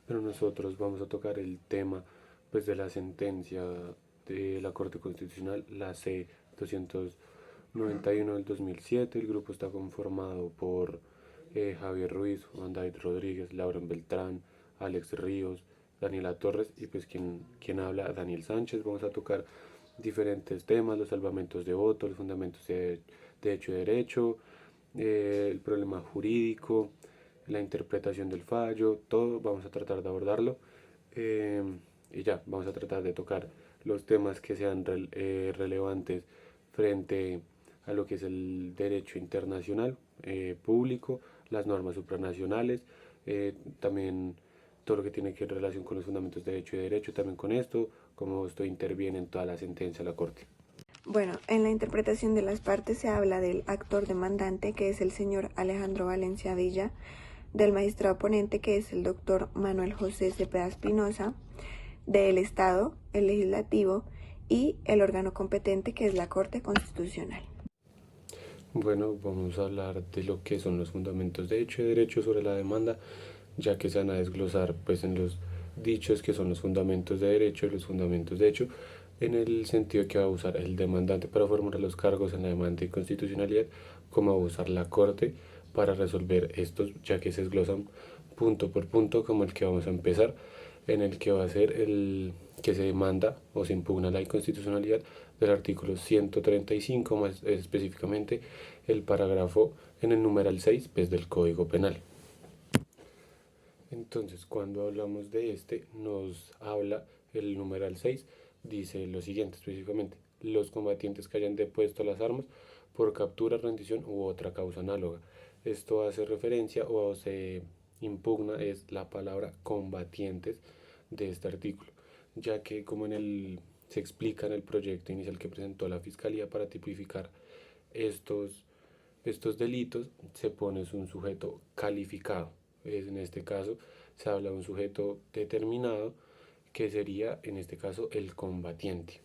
pero nosotros vamos a tocar el tema pues de la sentencia de la Corte Constitucional, la C 291 del 2007. El grupo está conformado por Javier Ruiz, Juan David Rodríguez, Lauren Beltrán, Alex Ríos, Daniela Torres y pues quien habla, Daniel Sánchez. Vamos a tocar diferentes temas: los salvamentos de voto, los fundamentos de hecho y derecho, el problema jurídico, la interpretación del fallo, todo vamos a tratar de abordarlo. eh, y ya, vamos a tratar de tocar los temas que sean relevantes frente a lo que es el derecho internacional público, las normas supranacionales, también todo lo que tiene que ver en relación con los fundamentos de derecho y derecho, también con esto, cómo esto interviene en toda la sentencia de la Corte. Bueno, en la interpretación de las partes se habla del actor demandante, que es el señor Alejandro Valencia Villa, del magistrado ponente, que es el doctor Manuel José Cepeda Espinosa, del Estado, el legislativo y el órgano competente, que es la Corte Constitucional. Bueno, vamos a hablar de lo que son los fundamentos de hecho y derecho sobre la demanda, ya que se van a desglosar pues en los dichos que son los fundamentos de derecho y los fundamentos de hecho, en el sentido que va a usar el demandante para formular los cargos en la demanda de constitucionalidad, como va a usar la Corte para resolver estos, ya que se desglosan punto por punto, como el que vamos a empezar, en el que va a ser el que se demanda o se impugna la inconstitucionalidad del artículo 135, más específicamente el parágrafo en el numeral 6 pues, del Código Penal. Entonces, cuando hablamos de este, nos habla el numeral 6, dice lo siguiente específicamente: los combatientes que hayan depuesto las armas por captura, rendición u otra causa análoga. Esto hace referencia o se impugna es la palabra combatientes de este artículo, ya que como se explica en el proyecto inicial que presentó la Fiscalía para tipificar estos, estos delitos, se pone un sujeto calificado. En este caso se habla de un sujeto determinado que sería en este caso el combatiente.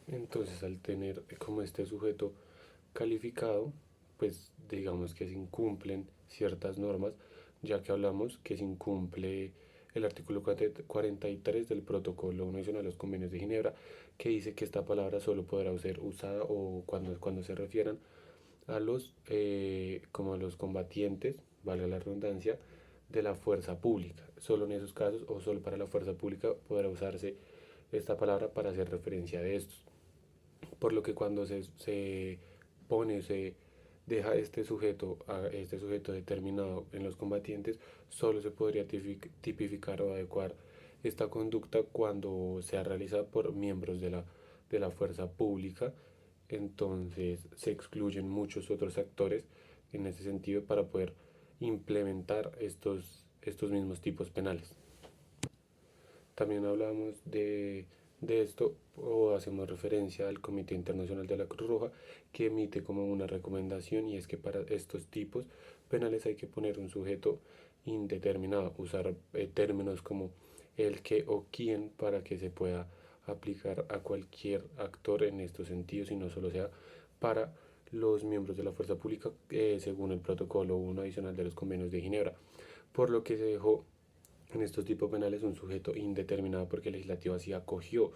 Entonces, al tener como este sujeto calificado, pues digamos que se incumplen ciertas normas, ya que hablamos que se incumple el artículo 43 del Protocolo Nacional de los Convenios de Ginebra, que dice que esta palabra solo podrá ser usada o cuando se refieran a como a los combatientes, valga la redundancia, de la fuerza pública. Solo en esos casos o solo para la fuerza pública podrá usarse esta palabra para hacer referencia de estos. Por lo que cuando se pone, se deja este sujeto determinado en los combatientes, solo se podría tipificar o adecuar esta conducta cuando sea realizada por miembros de la fuerza pública. Entonces se excluyen muchos otros actores en ese sentido para poder implementar estos mismos tipos penales. También hablamos de esto o hacemos referencia al Comité Internacional de la Cruz Roja, que emite como una recomendación, y es que para estos tipos penales hay que poner un sujeto indeterminado, usar términos como el que o quién para que se pueda aplicar a cualquier actor en estos sentidos y no solo sea para los miembros de la fuerza pública según el protocolo 1 adicional de los convenios de Ginebra, por lo que se dejó en estos tipos penales un sujeto indeterminado porque el legislativo así acogió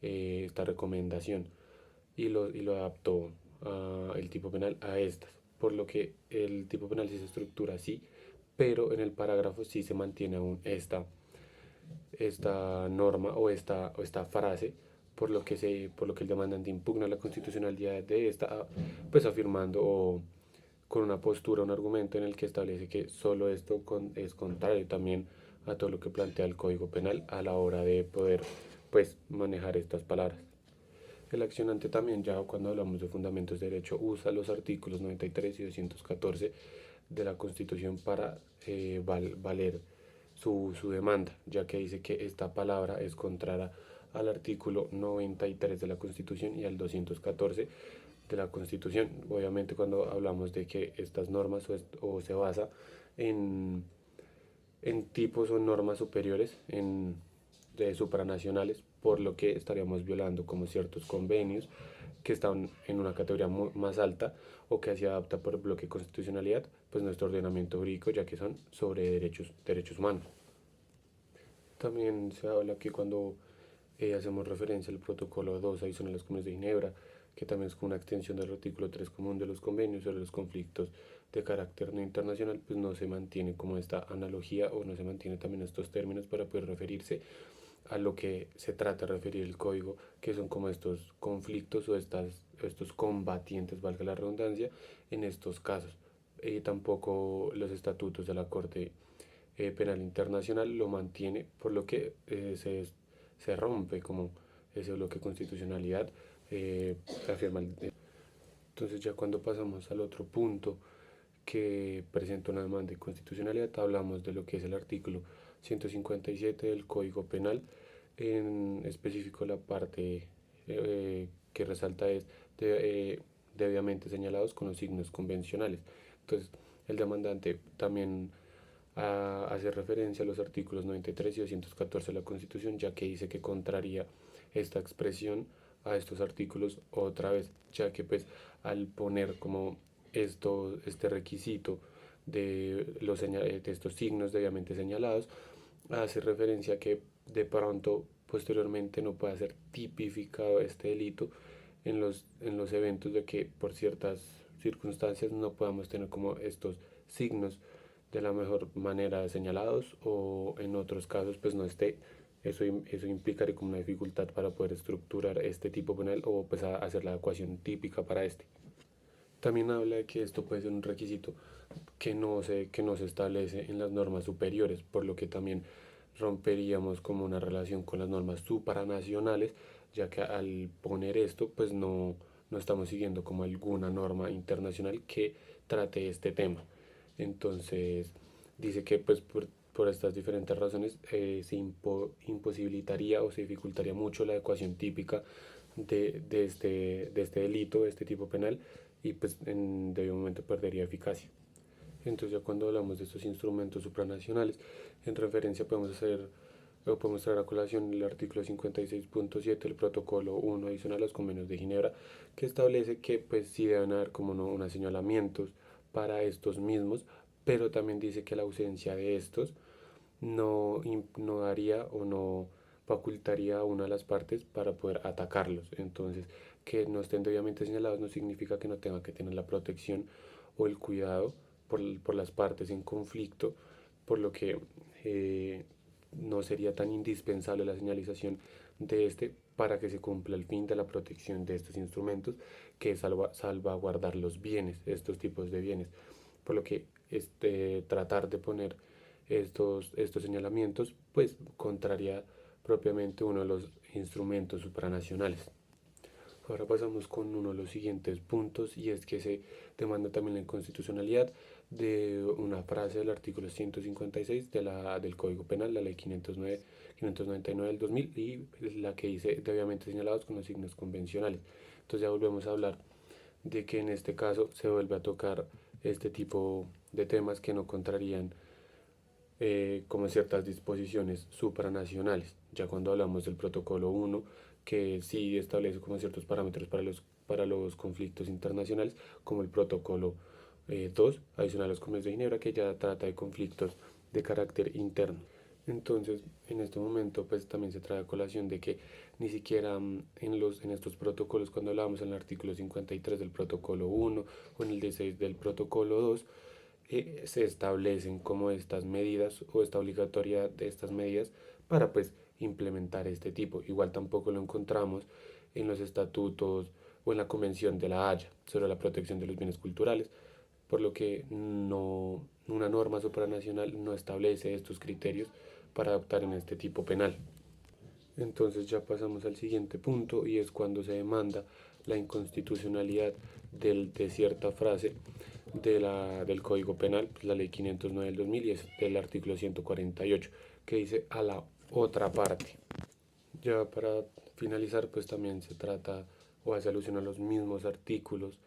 esta recomendación y lo adaptó el tipo penal a estas, por lo que el tipo penal sí se estructura así, pero en el parágrafo sí se mantiene aún esta norma o esta frase, por lo que el demandante impugna la constitucionalidad de esta, pues afirmando o con una postura, un argumento en el que establece que solo es contrario también a todo lo que plantea el Código Penal a la hora de poder pues manejar estas palabras. El accionante también, ya cuando hablamos de fundamentos de derecho, usa los artículos 93 y 214 de la Constitución para valer su demanda, ya que dice que esta palabra es contraria al artículo 93 de la Constitución y al 214 de la Constitución. Obviamente cuando hablamos de que estas normas o se basa en, en tipos o normas superiores, de supranacionales, por lo que estaríamos violando como ciertos convenios que están en una categoría más alta o que se adapta por el bloque constitucionalidad, pues nuestro ordenamiento jurídico, ya que son sobre derechos humanos. También se habla que cuando hacemos referencia al protocolo 2 adicional a los convenios de Ginebra, que también es como una extensión del artículo 3 común de los convenios sobre los conflictos de carácter no internacional, pues no se mantiene como esta analogía o no se mantiene también estos términos para poder referirse a lo que se trata de referir el código, que son como estos conflictos o estos combatientes, valga la redundancia, en estos casos. Tampoco los estatutos de la Corte Penal Internacional lo mantiene, por lo que se rompe como ese bloque de constitucionalidad afirma. Entonces ya cuando pasamos al otro punto que presenta una demanda de constitucionalidad, hablamos de lo que es el artículo 157 del Código Penal, en específico la parte que resalta es debidamente señalados con los signos convencionales. Entonces el demandante también hace referencia a los artículos 93 y 214 de la Constitución, ya que dice que contraría esta expresión a estos artículos otra vez, ya que pues al poner como este requisito de estos signos debidamente señalados, hace referencia a que de pronto posteriormente no pueda ser tipificado este delito en los eventos de que por ciertas circunstancias no podamos tener como estos signos de la mejor manera señalados o en otros casos pues no esté. Eso implicaría como una dificultad para poder estructurar este tipo penal o pues a hacer la adecuación típica para este. También habla de que esto puede ser un requisito que no se establece en las normas superiores, por lo que también romperíamos como una relación con las normas supranacionales, ya que al poner esto, pues no estamos siguiendo como alguna norma internacional que trate este tema. Entonces, dice que pues por estas diferentes razones imposibilitaría o se dificultaría mucho la adecuación típica de este delito, de este tipo penal, y pues en debido momento perdería eficacia. Entonces ya cuando hablamos de estos instrumentos supranacionales, en referencia podemos hacer o podemos traer a colación el artículo 56.7 del protocolo 1 adicional a los convenios de Ginebra, que establece que pues sí deben haber como unos señalamientos para estos mismos, pero también dice que la ausencia de estos no daría o no facultaría a una de las partes para poder atacarlos. Entonces, que no estén debidamente señalados no significa que no tenga que tener la protección o el cuidado por las partes en conflicto, por lo que no sería tan indispensable la señalización de este para que se cumpla el fin de la protección de estos instrumentos, que es salvaguardar los bienes, estos tipos de bienes. Por lo que tratar de poner estos señalamientos, pues contraria propiamente uno de los instrumentos supranacionales. Ahora pasamos con uno de los siguientes puntos y es que se demanda también la inconstitucionalidad de una frase del artículo 156 del Código Penal, la ley 599 del 2000 y la que dice debidamente señalados con los signos convencionales. Entonces ya volvemos a hablar de que en este caso se vuelve a tocar este tipo de temas que no contrarían como ciertas disposiciones supranacionales. Ya cuando hablamos del protocolo 1, que sí establece como ciertos parámetros para los conflictos internacionales, como el protocolo 2, adicional a los convenios de Ginebra, que ya trata de conflictos de carácter interno. Entonces, en este momento, pues también se trae a colación de que ni siquiera en estos protocolos, cuando hablábamos en el artículo 53 del protocolo 1 o en el 16 del protocolo 2, se establecen como estas medidas o esta obligatoriedad de estas medidas para pues implementar este tipo. Igual tampoco lo encontramos en los estatutos o en la Convención de la Haya sobre la protección de los bienes culturales, por lo que una norma supranacional no establece estos criterios para adoptar en este tipo penal. Entonces ya pasamos al siguiente punto y es cuando se demanda la inconstitucionalidad de cierta frase del Código Penal, pues la ley 509 del 2000 y es del artículo 148 que dice a la otra parte. Ya para finalizar pues también se trata o hace alusión a los mismos artículos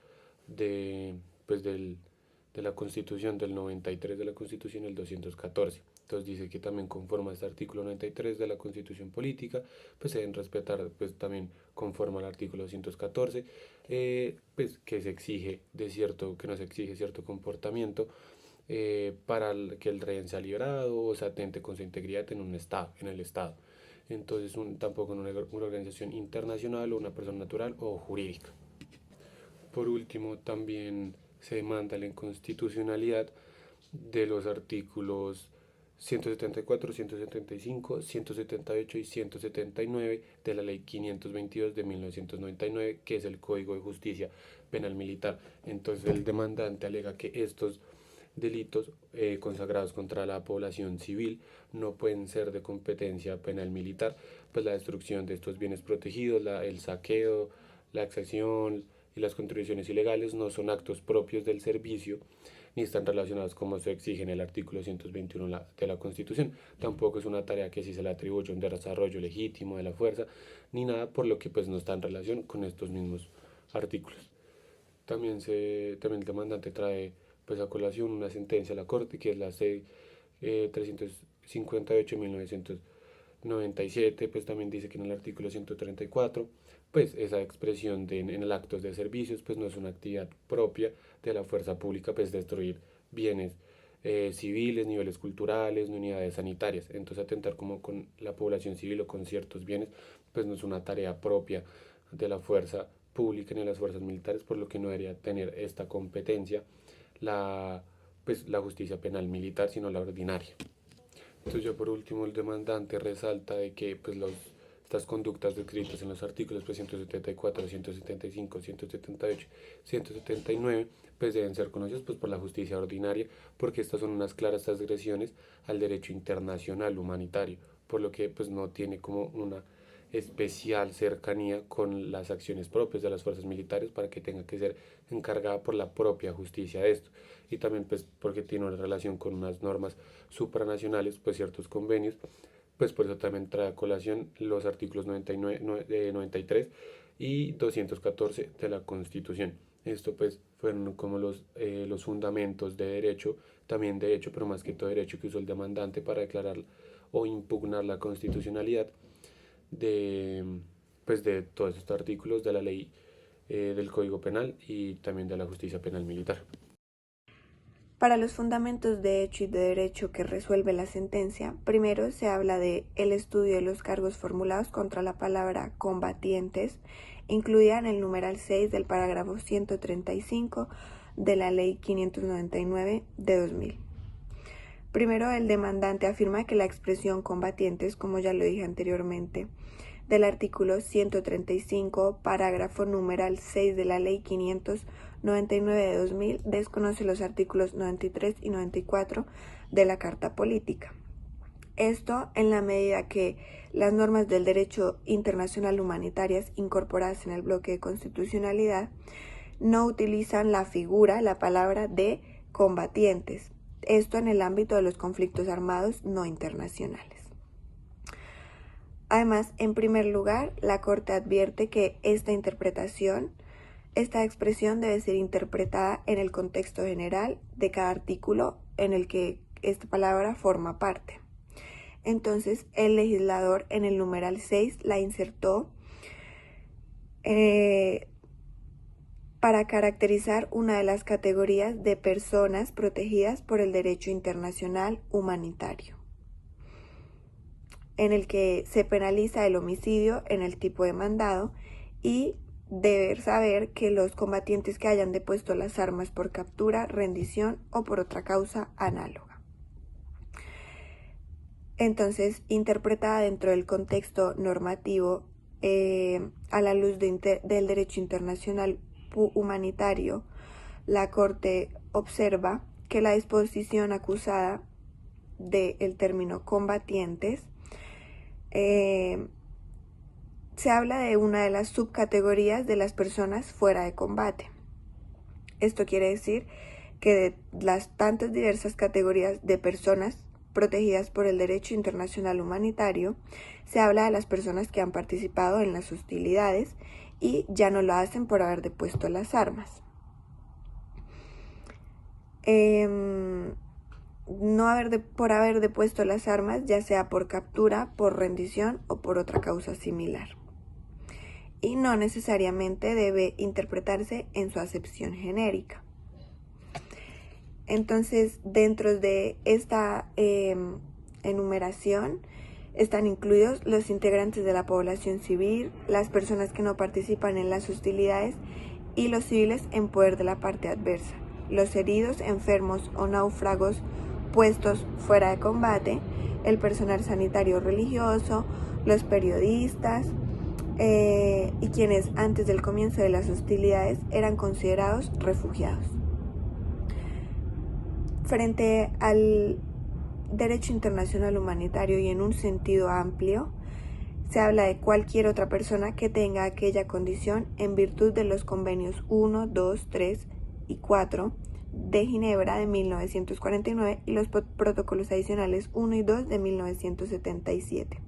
de, pues de la Constitución del 93 de la Constitución y el 214. Entonces dice que también conforme a este artículo 93 de la Constitución Política, pues se deben respetar, pues también conforme al artículo 214, pues que se exige de cierto, que nos exige cierto comportamiento para que el rehén sea liberado o se atente con su integridad en un estado, en el estado. Entonces tampoco en una organización internacional o una persona natural o jurídica. Por último, también se demanda la inconstitucionalidad de los artículos 174, 175, 178 y 179 de la Ley 522 de 1999, que es el Código de Justicia Penal Militar. Entonces el demandante alega que estos delitos consagrados contra la población civil no pueden ser de competencia penal militar, pues la destrucción de estos bienes protegidos, el saqueo, la exacción y las contribuciones ilegales no son actos propios del servicio ni están relacionados como se exige en el artículo 121 de la Constitución. Tampoco es una tarea que sí se le atribuye un desarrollo legítimo de la fuerza, ni nada, por lo que pues no está en relación con estos mismos artículos. También el demandante trae pues a colación una sentencia de la Corte, que es la C 358-1997, pues también dice que en el artículo 134, pues esa expresión en el actos de servicios, pues no es una actividad propia de la fuerza pública, pues destruir bienes civiles, niveles culturales, ni unidades sanitarias. Entonces atentar como con la población civil o con ciertos bienes, pues no es una tarea propia de la fuerza pública ni de las fuerzas militares, por lo que no debería tener esta competencia la, pues, la justicia penal militar, sino la ordinaria. Entonces ya por último el demandante resalta de que pues, estas conductas descritas en los artículos pues, 174, 175, 178, 179 pues deben ser conocidos pues, por la justicia ordinaria, porque estas son unas claras transgresiones al derecho internacional humanitario, por lo que pues no tiene como una especial cercanía con las acciones propias de las fuerzas militares para que tenga que ser encargada por la propia justicia de esto, y también pues porque tiene una relación con unas normas supranacionales, pues ciertos convenios, pues por eso también trae a colación los artículos 99, 93 y 214 de la Constitución. Esto pues fueron como los fundamentos de derecho, también de hecho, pero más que todo derecho que usó el demandante para declarar o impugnar la constitucionalidad de, pues, de todos estos artículos de la ley del Código Penal y también de la justicia penal militar. Para los fundamentos de hecho y de derecho que resuelve la sentencia, primero se habla de el estudio de los cargos formulados contra la palabra combatientes, incluida en el numeral 6 del parágrafo 135 de la Ley 599 de 2000. Primero, el demandante afirma que la expresión combatientes, como ya lo dije anteriormente, del artículo 135, parágrafo numeral 6 de la Ley 599 de 2000, desconoce los artículos 93 y 94 de la Carta Política. Esto en la medida que las normas del derecho internacional humanitarias incorporadas en el bloque de constitucionalidad no utilizan la figura, la palabra de combatientes. Esto en el ámbito de los conflictos armados no internacionales. Además, en primer lugar, la Corte advierte que esta expresión debe ser interpretada en el contexto general de cada artículo en el que esta palabra forma parte. Entonces, el legislador en el numeral 6 la insertó para caracterizar una de las categorías de personas protegidas por el derecho internacional humanitario, en el que se penaliza el homicidio en el tipo demandado y deber saber que los combatientes que hayan depuesto las armas por captura, rendición o por otra causa análoga. Entonces, interpretada dentro del contexto normativo a la luz del derecho internacional humanitario, la Corte observa que la disposición acusada del término combatientes se habla de una de las subcategorías de las personas fuera de combate. Esto quiere decir que de las tantas diversas categorías de personas protegidas por el derecho internacional humanitario, se habla de las personas que han participado en las hostilidades y ya no lo hacen por haber depuesto las armas. por haber depuesto las armas, ya sea por captura, por rendición o por otra causa similar. Y no necesariamente debe interpretarse en su acepción genérica. Entonces, dentro de esta enumeración están incluidos los integrantes de la población civil, las personas que no participan en las hostilidades y los civiles en poder de la parte adversa, los heridos, enfermos o náufragos puestos fuera de combate, el personal sanitario religioso, los periodistas y quienes antes del comienzo de las hostilidades eran considerados refugiados. Frente al derecho internacional humanitario y en un sentido amplio, se habla de cualquier otra persona que tenga aquella condición en virtud de los convenios 1, 2, 3 y 4 de Ginebra de 1949 y los protocolos adicionales 1 y 2 de 1977.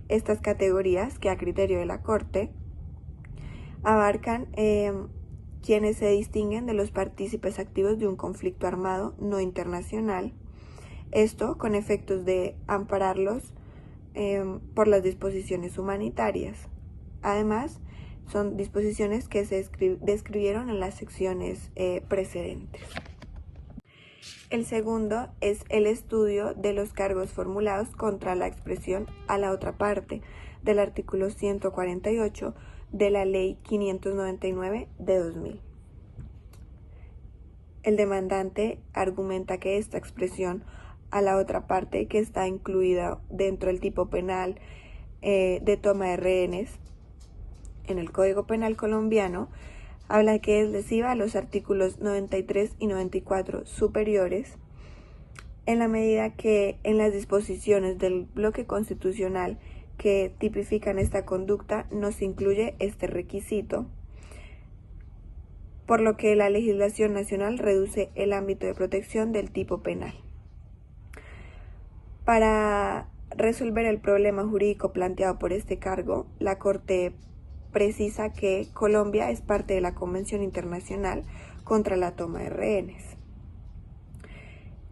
Estas categorías, que a criterio de la Corte, abarcan quienes se distinguen de los partícipes activos de un conflicto armado no internacional, esto con efectos de ampararlos por las disposiciones humanitarias. Además, son disposiciones que se describieron en las secciones precedentes. El segundo es el estudio de los cargos formulados contra la expresión a la otra parte del artículo 148 de la Ley 599 de 2000. El demandante argumenta que esta expresión a la otra parte, que está incluida dentro del tipo penal de toma de rehenes en el Código Penal colombiano, habla que es lesiva a los artículos 93 y 94 superiores, en la medida que en las disposiciones del bloque constitucional que tipifican esta conducta no se incluye este requisito, por lo que la legislación nacional reduce el ámbito de protección del tipo penal. Para resolver el problema jurídico planteado por este cargo, la Corte precisa que Colombia es parte de la Convención Internacional contra la Toma de Rehenes,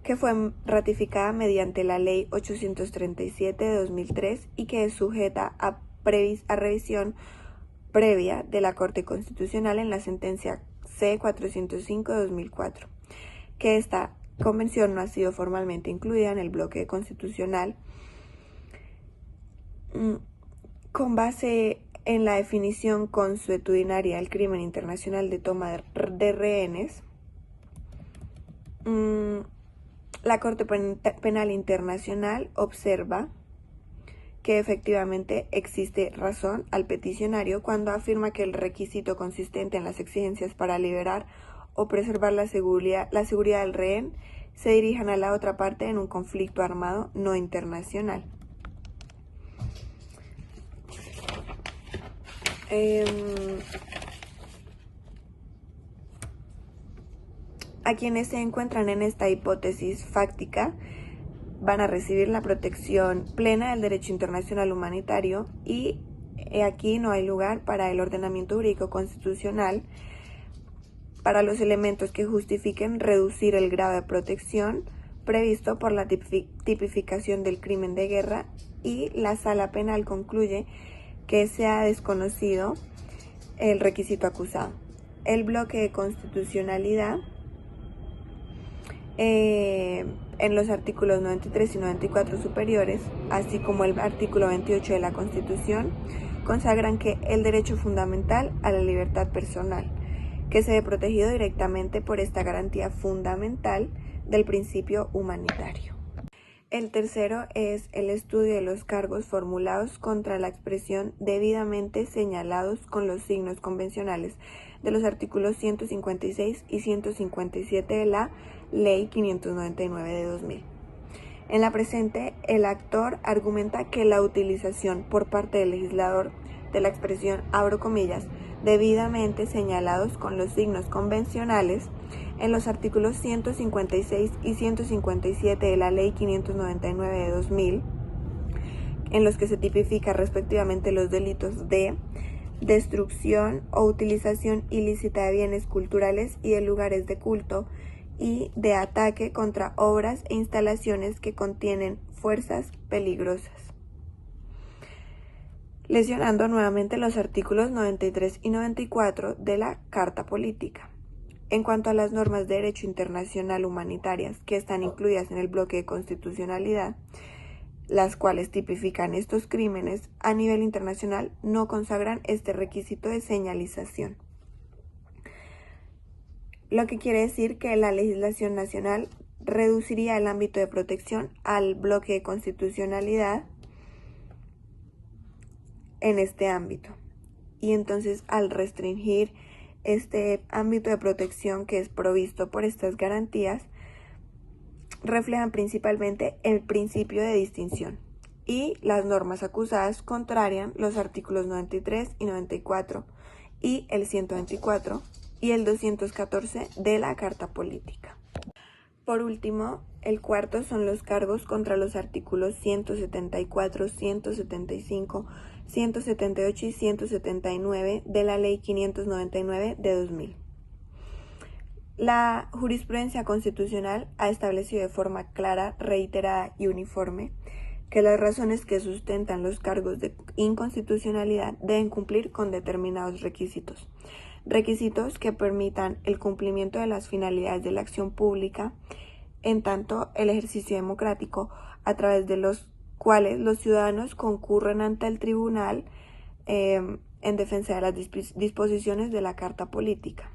que fue ratificada mediante la Ley 837 de 2003 y que es sujeta a revisión previa de la Corte Constitucional en la sentencia C-405 de 2004, que esta convención no ha sido formalmente incluida en el bloque constitucional con base en la definición consuetudinaria del crimen internacional de toma de rehenes. La Corte Penal Internacional observa que efectivamente existe razón al peticionario cuando afirma que el requisito consistente en las exigencias para liberar o preservar la seguridad del rehén se dirijan a la otra parte en un conflicto armado no internacional. A quienes se encuentran en esta hipótesis fáctica van a recibir la protección plena del derecho internacional humanitario y aquí no hay lugar para el ordenamiento jurídico constitucional para los elementos que justifiquen reducir el grado de protección previsto por la tipificación del crimen de guerra, y la Sala Penal concluye que se ha desconocido el requisito acusado. El bloque de constitucionalidad en los artículos 93 y 94 superiores, así como el artículo 28 de la Constitución, consagran que el derecho fundamental a la libertad personal, que se ve protegido directamente por esta garantía fundamental del principio humanitario. El tercero es el estudio de los cargos formulados contra la expresión debidamente señalados con los signos convencionales de los artículos 156 y 157 de la Ley 599 de 2000. En la presente, el actor argumenta que la utilización por parte del legislador de la expresión, abro comillas, debidamente señalados con los signos convencionales en los artículos 156 y 157 de la Ley 599 de 2000, en los que se tipifica respectivamente los delitos de destrucción o utilización ilícita de bienes culturales y de lugares de culto y de ataque contra obras e instalaciones que contienen fuerzas peligrosas, lesionando nuevamente los artículos 93 y 94 de la Carta Política. En cuanto a las normas de derecho internacional humanitarias que están incluidas en el bloque de constitucionalidad, las cuales tipifican estos crímenes a nivel internacional, no consagran este requisito de señalización. Lo que quiere decir que la legislación nacional reduciría el ámbito de protección al bloque de constitucionalidad en este ámbito. Y entonces, al restringir este ámbito de protección que es provisto por estas garantías, reflejan principalmente el principio de distinción, y las normas acusadas contrarian los artículos 93 y 94 y el 124 y el 214 de la Carta Política. Por último, el cuarto son los cargos contra los artículos 174, 175, 178 y 179 de la Ley 599 de 2000. La jurisprudencia constitucional ha establecido de forma clara, reiterada y uniforme que las razones que sustentan los cargos de inconstitucionalidad deben cumplir con determinados requisitos que permitan el cumplimiento de las finalidades de la acción pública, en tanto el ejercicio democrático a través de los cuales los ciudadanos concurren ante el tribunal en defensa de las disposiciones de la Carta Política.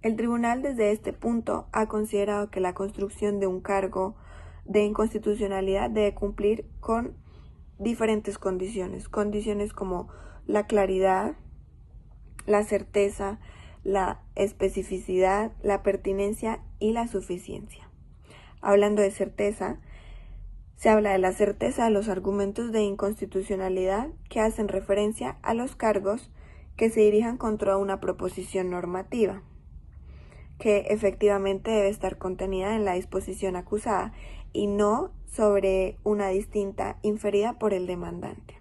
El tribunal desde este punto ha considerado que la construcción de un cargo de inconstitucionalidad debe cumplir con diferentes condiciones como la claridad, la certeza, la especificidad, la pertinencia y la suficiencia. Hablando de certeza, se habla de la certeza de los argumentos de inconstitucionalidad que hacen referencia a los cargos que se dirijan contra una proposición normativa, que efectivamente debe estar contenida en la disposición acusada y no sobre una distinta inferida por el demandante.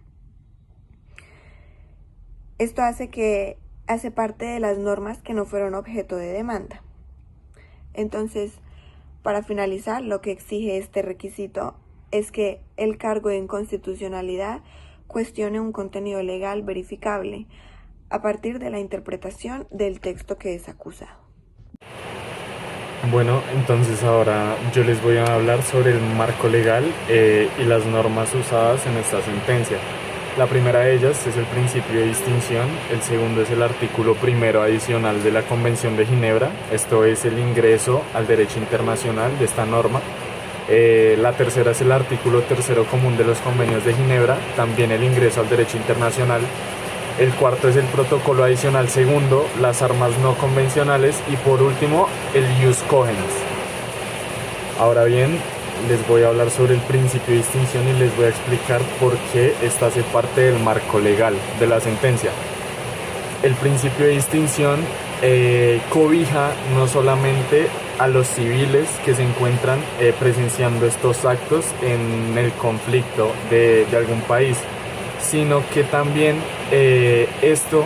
Esto hace parte de las normas que no fueron objeto de demanda. Entonces, para finalizar, lo que exige este requisito es que el cargo de inconstitucionalidad cuestione un contenido legal verificable a partir de la interpretación del texto que es acusado. Bueno, entonces ahora yo les voy a hablar sobre el marco legal y las normas usadas en esta sentencia. La primera de ellas es el principio de distinción, el segundo es el artículo primero adicional de la Convención de Ginebra, esto es el ingreso al derecho internacional de esta norma. La tercera es el artículo tercero común de los convenios de Ginebra, también el ingreso al derecho internacional. El cuarto es el protocolo adicional segundo, las armas no convencionales, y por último el ius cogens. Ahora bien, les voy a hablar sobre el principio de distinción y les voy a explicar por qué esta hace parte del marco legal de la sentencia. El principio de distinción cobija no solamente a los civiles que se encuentran presenciando estos actos en el conflicto de algún país, sino que también esto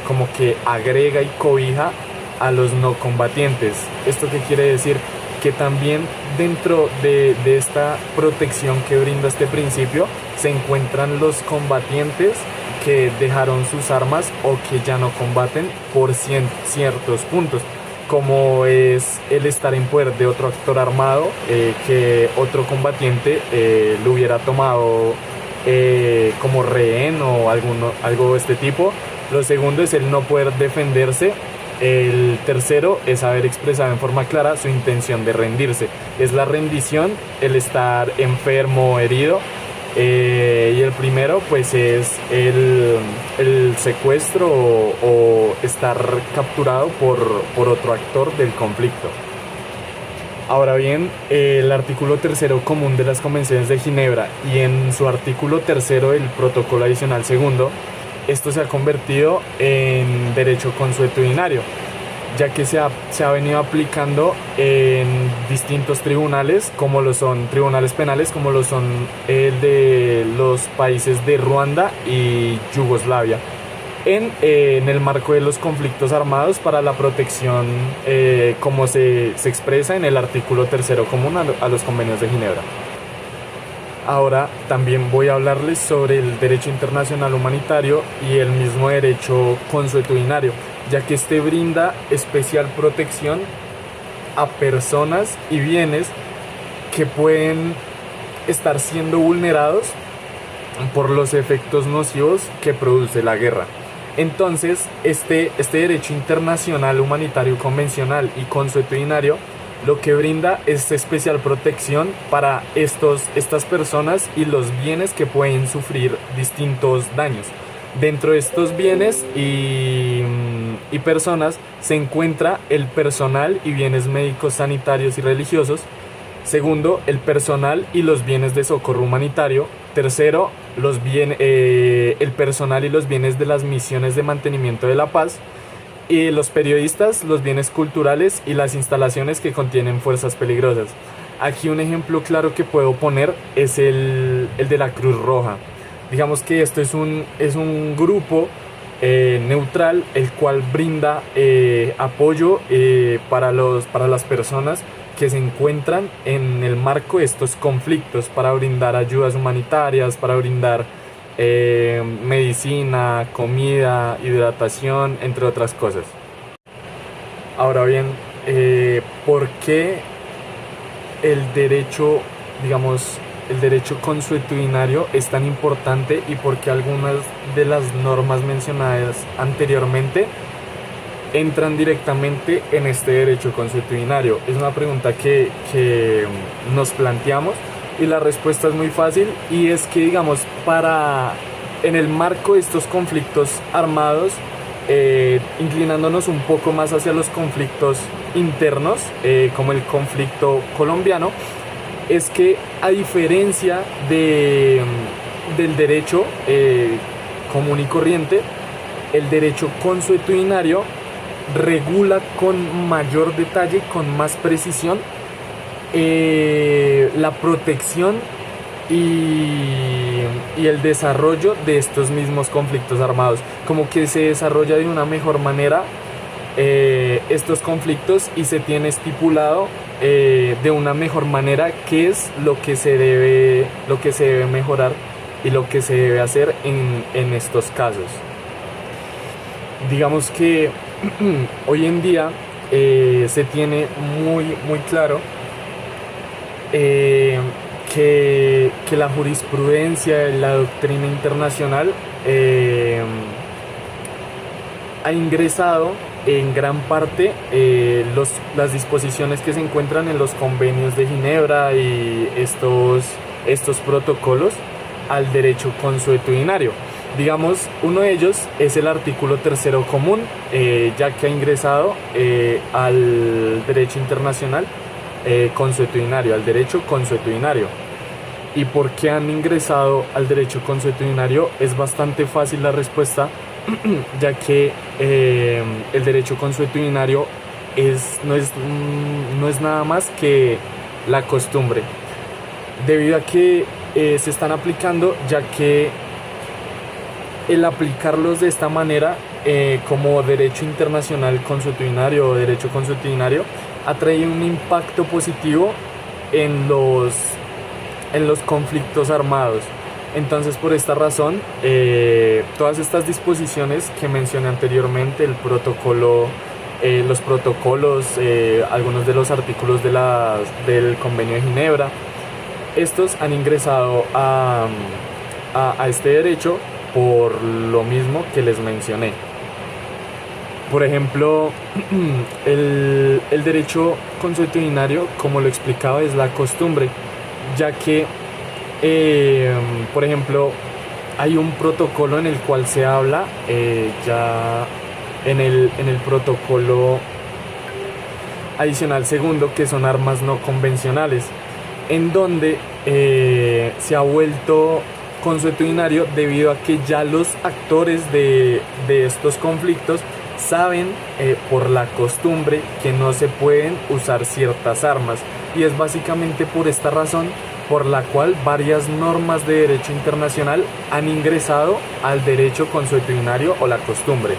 como que agrega y cobija a los no combatientes. ¿Esto qué quiere decir? Que también dentro de esta protección que brinda este principio se encuentran los combatientes que dejaron sus armas o que ya no combaten por ciertos puntos, como es el estar en poder de otro actor armado que otro combatiente lo hubiera tomado como rehén o algo de este tipo. Lo segundo es el no poder defenderse. El tercero es haber expresado en forma clara su intención de rendirse. Es la rendición, el estar enfermo o herido. Y el primero pues es el secuestro o estar capturado por otro actor del conflicto. Ahora bien, el artículo tercero común de las Convenciones de Ginebra y en su artículo tercero del protocolo adicional segundo, esto se ha convertido en derecho consuetudinario, ya que se ha venido aplicando en distintos tribunales, como lo son tribunales penales, como lo son el de los países de Ruanda y Yugoslavia. en el marco de los conflictos armados para la protección, como se expresa en el artículo 3º común a los convenios de Ginebra. Ahora también voy a hablarles sobre el derecho internacional humanitario y el mismo derecho consuetudinario, ya que este brinda especial protección a personas y bienes que pueden estar siendo vulnerados por los efectos nocivos que produce la guerra. Entonces, este derecho internacional humanitario convencional y consuetudinario lo que brinda es especial protección para estas personas y los bienes que pueden sufrir distintos daños. Dentro de estos bienes y personas se encuentra el personal y bienes médicos, sanitarios y religiosos. Segundo, el personal y los bienes de socorro humanitario. Tercero, el personal y los bienes de las misiones de mantenimiento de la paz. Y los periodistas, los bienes culturales y las instalaciones que contienen fuerzas peligrosas. Aquí un ejemplo claro que puedo poner es el de la Cruz Roja. Digamos que esto es un grupo neutral, el cual brinda apoyo para las personas que se encuentran en el marco de estos conflictos, para brindar ayudas humanitarias, para brindar medicina, comida, hidratación, entre otras cosas. Ahora bien, ¿por qué el derecho consuetudinario es tan importante y por qué algunas de las normas mencionadas anteriormente entran directamente en este derecho consuetudinario? Es una pregunta que nos planteamos y la respuesta es muy fácil, y es que en el marco de estos conflictos armados, inclinándonos un poco más hacia los conflictos internos, como el conflicto colombiano, es que a diferencia del derecho común y corriente, el derecho consuetudinario regula con mayor detalle, con más precisión, la protección y el desarrollo de estos mismos conflictos armados. Como que se desarrolla de una mejor manera estos conflictos y se tiene estipulado de una mejor manera qué es lo que se debe mejorar y lo que se debe hacer en estos casos. Digamos que hoy en día se tiene muy claro que la jurisprudencia, la doctrina internacional ha ingresado en gran parte las disposiciones que se encuentran en los convenios de Ginebra y estos protocolos al derecho consuetudinario. Digamos, uno de ellos es el artículo 3º común, ya que ha ingresado al derecho internacional consuetudinario, al derecho consuetudinario. ¿Y por qué han ingresado al derecho consuetudinario? Es bastante fácil la respuesta, ya que el derecho consuetudinario no es nada más que la costumbre, debido a que se están aplicando, ya que el aplicarlos de esta manera como derecho internacional consuetudinario o derecho consuetudinario atrae un impacto positivo en los conflictos armados. Entonces, por esta razón, todas estas disposiciones que mencioné anteriormente, el protocolo, los protocolos, algunos de los artículos del Convenio de Ginebra, estos han ingresado a este derecho por lo mismo que les mencioné. Por ejemplo, el derecho consuetudinario, como lo explicaba, es la costumbre, ya que, por ejemplo, hay un protocolo en el cual se habla, ya en el protocolo adicional segundo, que son armas no convencionales, en donde se ha vuelto consuetudinario debido a que ya los actores de estos conflictos saben por la costumbre que no se pueden usar ciertas armas, y es básicamente por esta razón por la cual varias normas de derecho internacional han ingresado al derecho consuetudinario o la costumbre.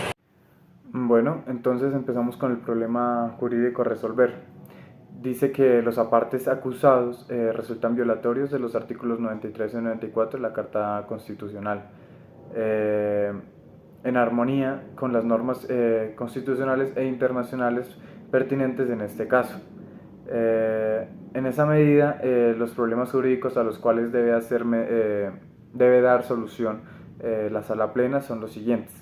Bueno, entonces empezamos con el problema jurídico a resolver. Dice que los apartes acusados resultan violatorios de los artículos 93 y 94 de la Carta Constitucional, en armonía con las normas constitucionales e internacionales pertinentes en este caso. En esa medida, los problemas jurídicos a los cuales debe dar solución la Sala Plena son los siguientes.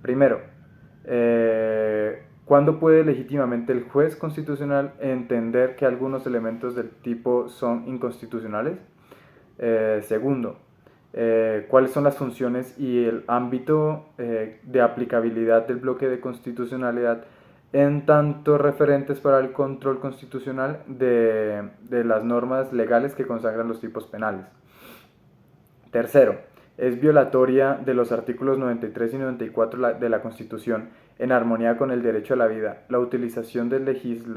Primero, ¿cuándo puede legítimamente el juez constitucional entender que algunos elementos del tipo son inconstitucionales? Segundo, ¿cuáles son las funciones y el ámbito de aplicabilidad del bloque de constitucionalidad en tanto referentes para el control constitucional de las normas legales que consagran los tipos penales? Tercero, es violatoria de los artículos 93 y 94 de la Constitución, en armonía con el derecho a la vida, la utilización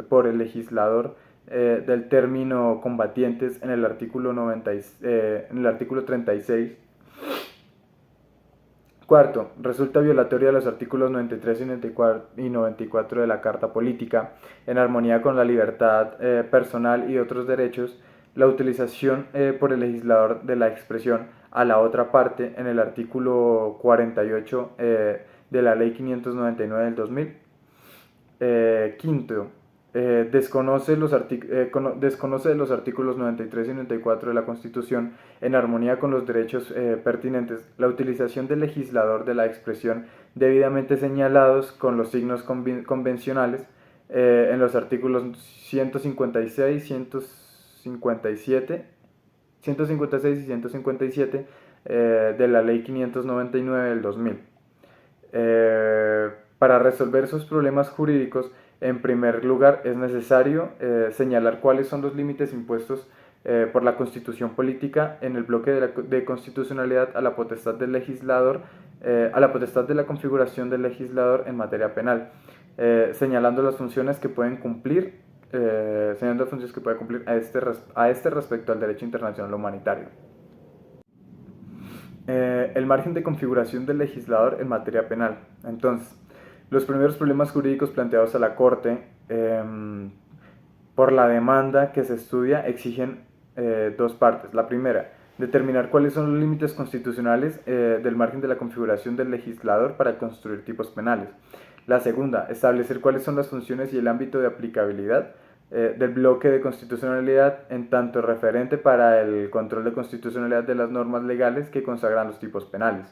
por el legislador del término combatientes en el artículo 36. Cuarto, resulta violatoria de los artículos 93 y 94 de la Carta Política, en armonía con la libertad personal y otros derechos, la utilización por el legislador de la expresión a la otra parte en el artículo 48 de la Ley 599 del 2000. Quinto, desconoce de los artículos 93 y 94 de la Constitución, en armonía con los derechos pertinentes, la utilización del legislador de la expresión debidamente señalados con los signos convencionales en los artículos 156, 156 y 157 de la Ley 599 del 2000. Para resolver esos problemas jurídicos, en primer lugar, es necesario señalar cuáles son los límites impuestos por la Constitución política en el bloque de constitucionalidad a la potestad del legislador, a la potestad de la configuración del legislador en materia penal, señalando las funciones que pueden cumplir, a este respecto al derecho internacional humanitario. El margen de configuración del legislador en materia penal. Entonces, los primeros problemas jurídicos planteados a la Corte por la demanda que se estudia exigen dos partes. La primera, determinar cuáles son los límites constitucionales del margen de la configuración del legislador para construir tipos penales. La segunda, establecer cuáles son las funciones y el ámbito de aplicabilidad del bloque de constitucionalidad en tanto referente para el control de constitucionalidad de las normas legales que consagran los tipos penales.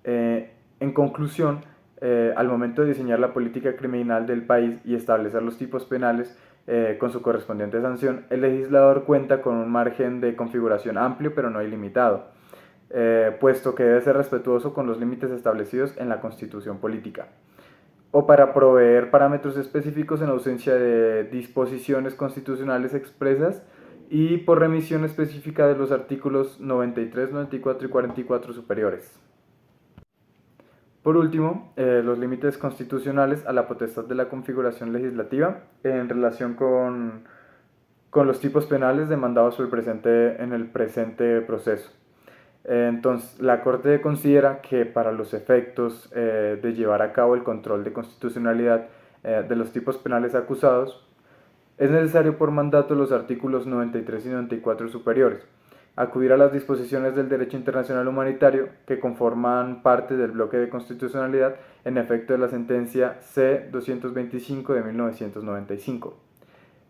En conclusión, al momento de diseñar la política criminal del país y establecer los tipos penales con su correspondiente sanción, el legislador cuenta con un margen de configuración amplio pero no ilimitado, puesto que debe ser respetuoso con los límites establecidos en la Constitución política, o para proveer parámetros específicos en ausencia de disposiciones constitucionales expresas y por remisión específica de los artículos 93, 94 y 44 superiores. Por último, los límites constitucionales a la potestad de la configuración legislativa en relación con los tipos penales demandados en el presente proceso. Entonces, la Corte considera que para los efectos de llevar a cabo el control de constitucionalidad de los tipos penales acusados, es necesario por mandato los artículos 93 y 94 superiores, acudir a las disposiciones del derecho internacional humanitario que conforman parte del bloque de constitucionalidad en efecto de la sentencia C-225 de 1995.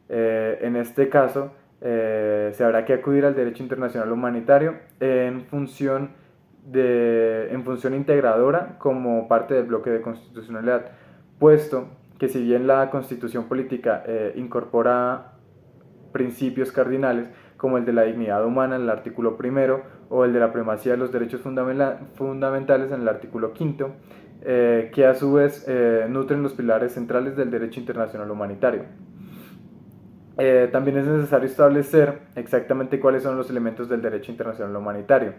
En este caso, se habrá que acudir al derecho internacional humanitario en función integradora como parte del bloque de constitucionalidad, puesto que si bien la Constitución política incorpora principios cardinales como el de la dignidad humana en el artículo primero o el de la primacía de los derechos fundamentales en el artículo quinto, que a su vez nutren los pilares centrales del derecho internacional humanitario. También es necesario establecer exactamente cuáles son los elementos del derecho internacional humanitario,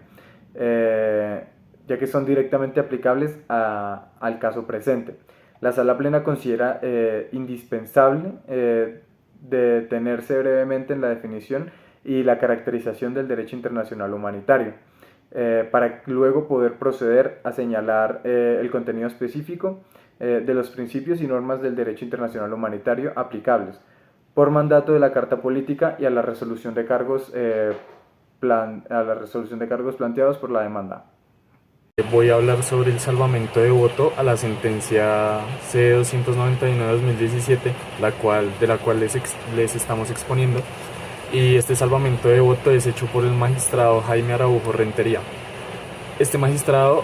ya que son directamente aplicables al caso presente. La Sala Plena considera indispensable detenerse brevemente en la definición y la caracterización del derecho internacional humanitario, para luego poder proceder a señalar el contenido específico de los principios y normas del derecho internacional humanitario aplicables, por mandato de la Carta Política y a la resolución de cargos, planteados por la demanda. Voy a hablar sobre el salvamento de voto a la sentencia C-299-2017, de la cual les estamos exponiendo. Y este salvamento de voto es hecho por el magistrado Jaime Araujo Rentería. Este magistrado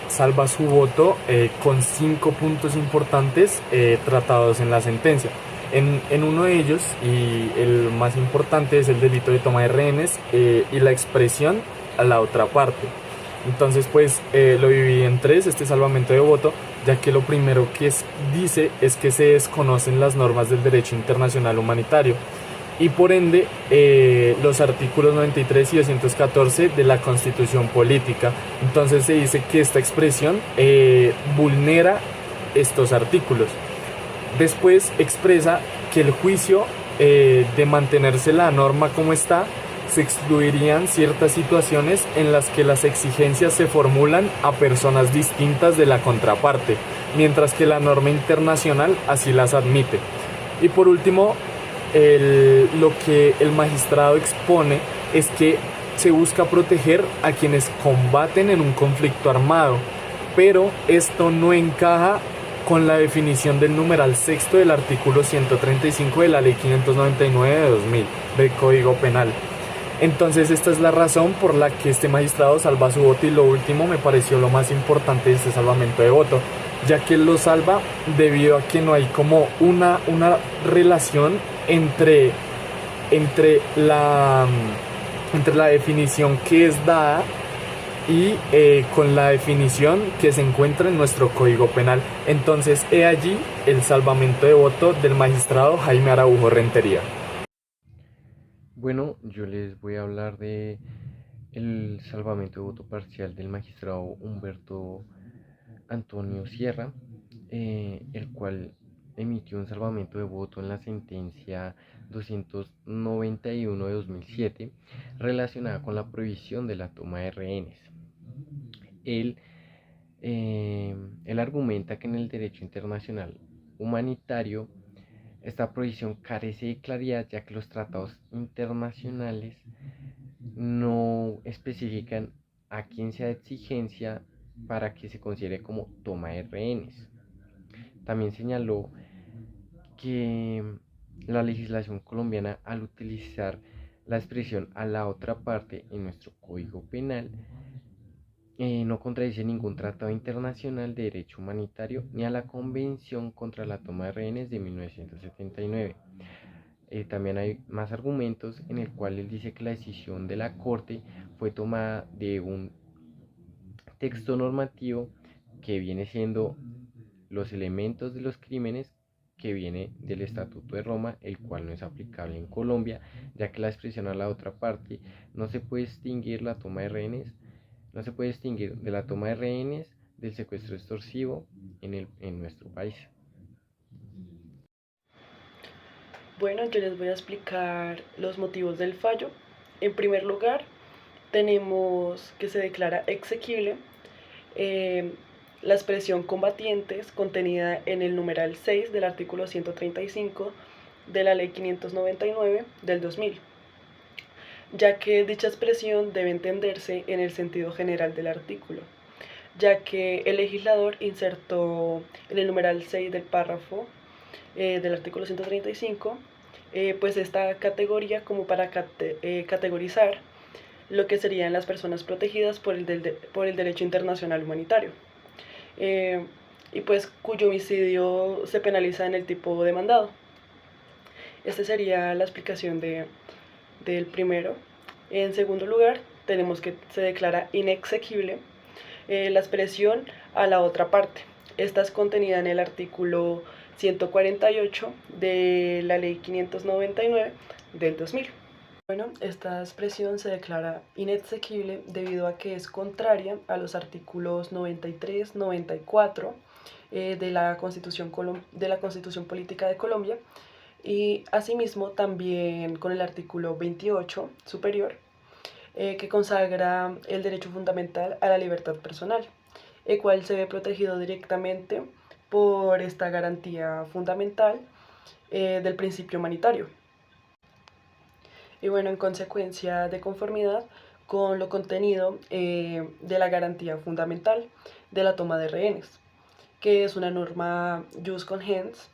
salva su voto con 5 puntos importantes tratados en la sentencia. En uno de ellos, y el más importante, es el delito de toma de rehenes y la expresión a la otra parte. Entonces, pues lo dividí en 3, este salvamento de voto, ya que lo primero que dice es que se desconocen las normas del derecho internacional humanitario y por ende los artículos 93 y 214 de la Constitución Política. Entonces se dice que esta expresión vulnera estos artículos. Después expresa que el juicio de mantenerse la norma como está, se excluirían ciertas situaciones en las que las exigencias se formulan a personas distintas de la contraparte, mientras que la norma internacional así las admite. Y por último, lo que el magistrado expone es que se busca proteger a quienes combaten en un conflicto armado, pero esto no encaja con la definición del numeral sexto del artículo 135 de la Ley 599 de 2000 del Código Penal. Entonces esta es la razón por la que este magistrado salva su voto, y lo último me pareció lo más importante de este salvamento de voto, ya que lo salva debido a que no hay como una relación entre la definición que es dada y con la definición que se encuentra en nuestro Código Penal. Entonces he allí el salvamento de voto del magistrado Jaime Araujo Rentería. Bueno, yo les voy a hablar de el salvamento de voto parcial del magistrado Humberto Antonio Sierra, el cual emitió un salvamento de voto en la sentencia 291 de 2007 relacionada con la prohibición de la toma de rehenes. Él argumenta que en el derecho internacional humanitario esta prohibición carece de claridad, ya que los tratados internacionales no especifican a quién sea de exigencia para que se considere como toma de rehenes. También señaló que la legislación colombiana, al utilizar la expresión a la otra parte en nuestro Código Penal, no contradice ningún tratado internacional de derecho humanitario ni a la Convención contra la Toma de Rehenes de 1979. También hay más argumentos en el cual él dice que la decisión de la Corte fue tomada de un texto normativo que viene siendo los elementos de los crímenes, que viene del Estatuto de Roma, el cual no es aplicable en Colombia, ya que la expresión a la otra parte no se puede distinguir la toma de rehenes. No se puede distinguir de la toma de rehenes del secuestro extorsivo en nuestro país. Bueno, yo les voy a explicar los motivos del fallo. En primer lugar, tenemos que se declara exequible la expresión combatientes contenida en el numeral 6 del artículo 135 de la Ley 599 del 2000. Ya que dicha expresión debe entenderse en el sentido general del artículo, ya que el legislador insertó en el numeral 6 del párrafo del artículo 135 pues esta categoría como para categorizar lo que serían las personas protegidas por el derecho internacional humanitario, y pues cuyo homicidio se penaliza en el tipo demandado. Esta sería la explicación del primero. En segundo lugar, tenemos que se declara inexequible la expresión a la otra parte. Esta es contenida en el artículo 148 de la Ley 599 del 2000. Bueno, esta expresión se declara inexequible debido a que es contraria a los artículos 93, 94 de la Constitución Política de Colombia, y asimismo también con el artículo 28 superior, que consagra el derecho fundamental a la libertad personal, el cual se ve protegido directamente por esta garantía fundamental del principio humanitario. Y bueno, en consecuencia de conformidad con lo contenido de la garantía fundamental de la toma de rehenes, que es una norma jus cogens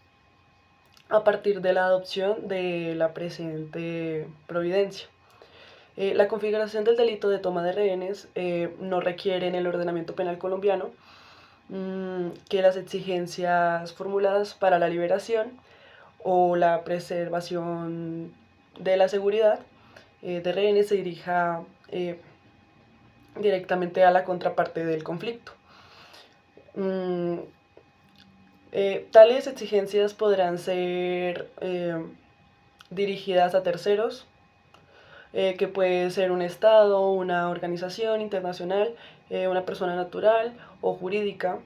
a partir de la adopción de la presente providencia. La configuración del delito de toma de rehenes no requiere en el ordenamiento penal colombiano que las exigencias formuladas para la liberación o la preservación de la seguridad de rehenes se dirija directamente a la contraparte del conflicto. Tales exigencias podrán ser dirigidas a terceros, que puede ser un Estado, una organización internacional, una persona natural o jurídica,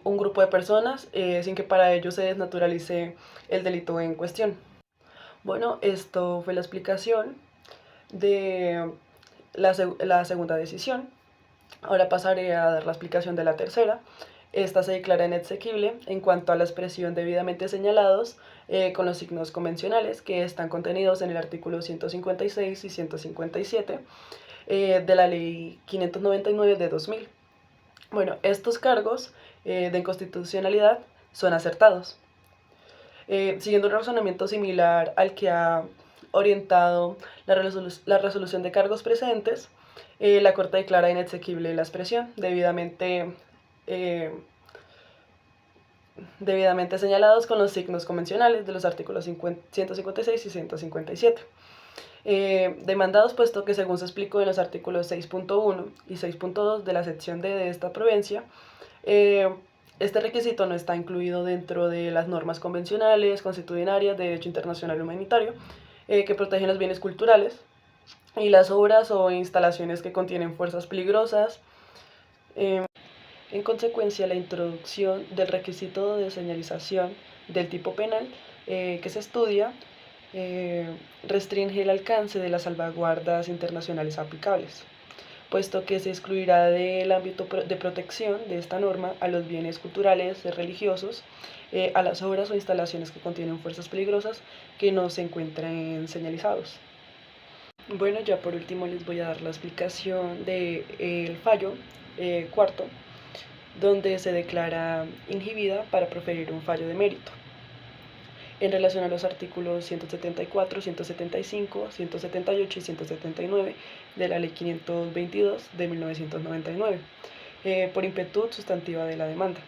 un grupo de personas, sin que para ello se desnaturalice el delito en cuestión. Bueno, esto fue la explicación de la segunda decisión. Ahora pasaré a dar la explicación de la tercera. Esta se declara inexequible en cuanto a la expresión debidamente señalados con los signos convencionales que están contenidos en el artículo 156 y 157 de la Ley 599 de 2000. Bueno, estos cargos de inconstitucionalidad son acertados. Siguiendo un razonamiento similar al que ha orientado la resolución de cargos precedentes, la Corte declara inexequible la expresión debidamente señalados con los signos convencionales de los artículos 156 y 157. Demandados, puesto que según se explicó en los artículos 6.1 y 6.2 de la sección D de esta provincia, este requisito no está incluido dentro de las normas convencionales, constitucionarias, de derecho internacional humanitario, que protegen los bienes culturales y las obras o instalaciones que contienen fuerzas peligrosas. En consecuencia, la introducción del requisito de señalización del tipo penal que se estudia restringe el alcance de las salvaguardas internacionales aplicables, puesto que se excluirá del ámbito de protección de esta norma a los bienes culturales, religiosos, a las obras o instalaciones que contienen fuerzas peligrosas que no se encuentren señalizados. Bueno, ya por último les voy a dar la explicación del fallo cuarto, donde se declara inhibida para proferir un fallo de mérito en relación a los artículos 174, 175, 178 y 179 de la Ley 522 de 1999, por impetud sustantiva de la demanda.